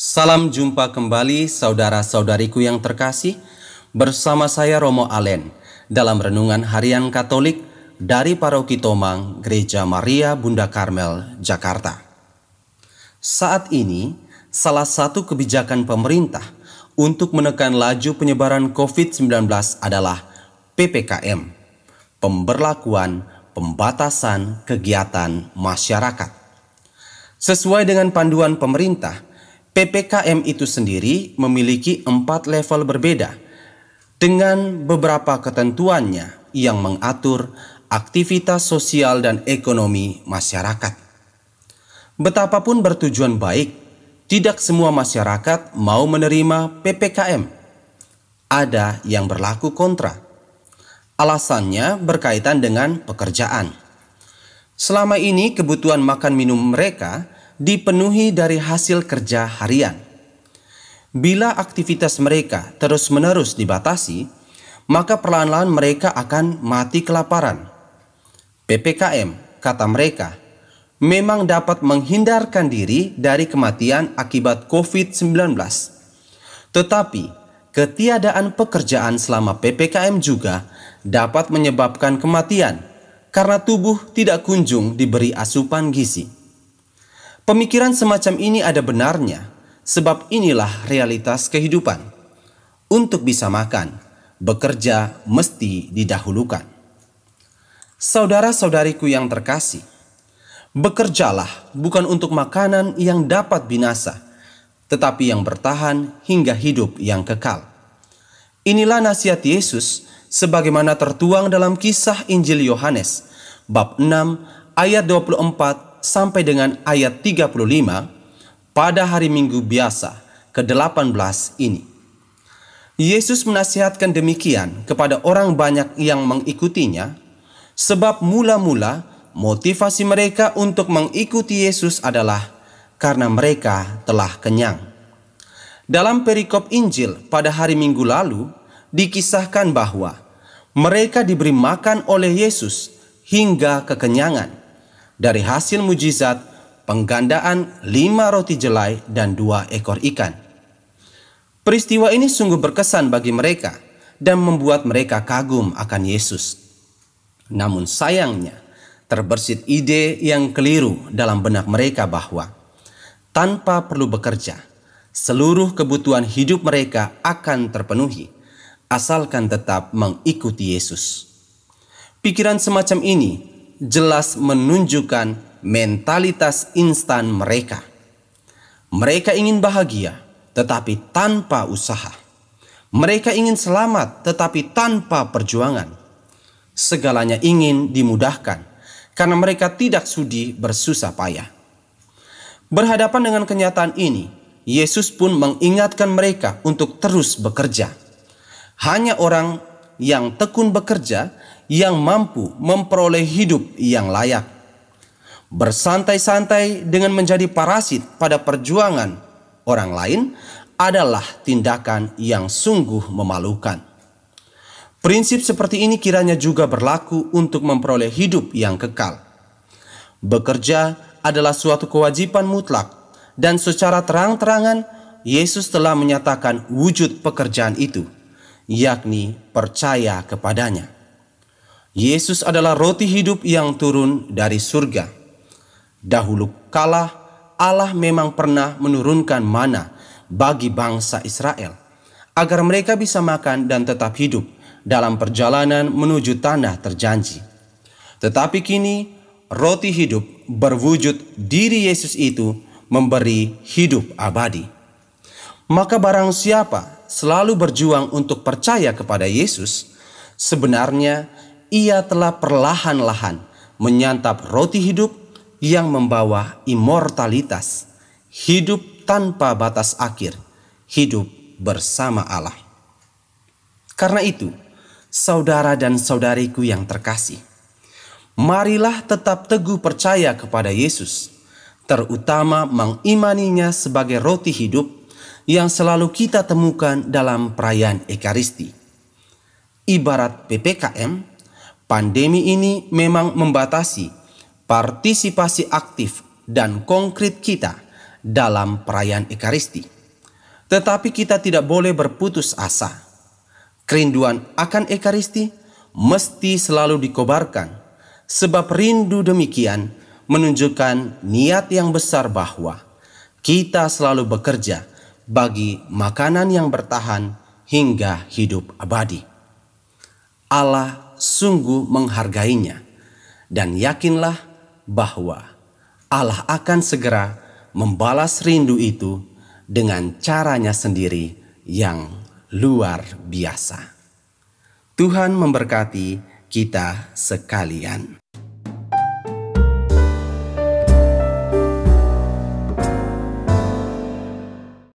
Salam jumpa kembali saudara-saudariku yang terkasih. Bersama saya Romo Allen dalam Renungan Harian Katolik dari Paroki Tomang, Gereja Maria Bunda Karmel, Jakarta. Saat ini, salah satu kebijakan pemerintah untuk menekan laju penyebaran COVID-19 adalah PPKM, pemberlakuan pembatasan kegiatan masyarakat. Sesuai dengan panduan pemerintah, PPKM itu sendiri memiliki 4 level berbeda dengan beberapa ketentuannya yang mengatur aktivitas sosial dan ekonomi masyarakat. Betapapun bertujuan baik, tidak semua masyarakat mau menerima PPKM. Ada yang berlaku kontra. Alasannya berkaitan dengan pekerjaan. Selama ini kebutuhan makan minum mereka dipenuhi dari hasil kerja harian. Bila aktivitas mereka terus-menerus dibatasi, maka perlahan-lahan mereka akan mati kelaparan. PPKM, kata mereka, memang dapat menghindarkan diri dari kematian akibat COVID-19. Tetapi, ketiadaan pekerjaan selama PPKM juga dapat menyebabkan kematian karena tubuh tidak kunjung diberi asupan gizi. Pemikiran semacam ini ada benarnya, sebab inilah realitas kehidupan. Untuk bisa makan, bekerja mesti didahulukan. Saudara-saudariku yang terkasih, bekerjalah bukan untuk makanan yang dapat binasa, tetapi yang bertahan hingga hidup yang kekal. Inilah nasihat Yesus sebagaimana tertuang dalam kisah Injil Yohanes, bab 6 ayat 24 sampai dengan ayat 35, pada hari Minggu biasa ke-18 ini. Yesus menasihatkan demikian kepada orang banyak yang mengikutinya, sebab mula-mula motivasi mereka untuk mengikuti Yesus adalah karena mereka telah kenyang. Dalam perikop Injil pada hari Minggu lalu, dikisahkan bahwa mereka diberi makan oleh Yesus hingga kekenyangan dari hasil mujizat penggandaan 5 roti jelai dan 2 ekor ikan. Peristiwa ini sungguh berkesan bagi mereka dan membuat mereka kagum akan Yesus. Namun sayangnya, terbersit ide yang keliru dalam benak mereka bahwa tanpa perlu bekerja, seluruh kebutuhan hidup mereka akan terpenuhi, asalkan tetap mengikuti Yesus. Pikiran semacam ini jelas menunjukkan mentalitas instan mereka. Mereka ingin bahagia, tetapi tanpa usaha. Mereka ingin selamat, tetapi tanpa perjuangan. Segalanya ingin dimudahkan, karena mereka tidak sudi bersusah payah. Berhadapan dengan kenyataan ini, Yesus pun mengingatkan mereka untuk terus bekerja. Hanya orang yang tekun bekerja yang mampu memperoleh hidup yang layak. Bersantai-santai dengan menjadi parasit pada perjuangan orang lain adalah tindakan yang sungguh memalukan. Prinsip seperti ini kiranya juga berlaku untuk memperoleh hidup yang kekal. Bekerja adalah suatu kewajiban mutlak, dan secara terang-terangan Yesus telah menyatakan wujud pekerjaan itu, yakni percaya kepadanya. Yesus adalah roti hidup yang turun dari surga. Dahulu kala Allah memang pernah menurunkan mana bagi bangsa Israel agar mereka bisa makan dan tetap hidup dalam perjalanan menuju tanah terjanji. Tetapi kini roti hidup berwujud diri Yesus itu memberi hidup abadi. Maka barang siapa selalu berjuang untuk percaya kepada Yesus, sebenarnya ia telah perlahan-lahan menyantap roti hidup yang membawa immortalitas, hidup tanpa batas akhir, hidup bersama Allah. Karena itu, saudara dan saudariku yang terkasih, marilah tetap teguh percaya kepada Yesus, terutama mengimaninya sebagai roti hidup yang selalu kita temukan dalam perayaan Ekaristi. Ibarat PPKM, pandemi ini memang membatasi partisipasi aktif dan konkret kita dalam perayaan Ekaristi. Tetapi kita tidak boleh berputus asa. Kerinduan akan Ekaristi mesti selalu dikobarkan, sebab rindu demikian menunjukkan niat yang besar bahwa kita selalu bekerja bagi makanan yang bertahan hingga hidup abadi. Allah sungguh menghargainya, dan yakinlah bahwa Allah akan segera membalas rindu itu dengan caranya sendiri yang luar biasa. Tuhan memberkati kita sekalian.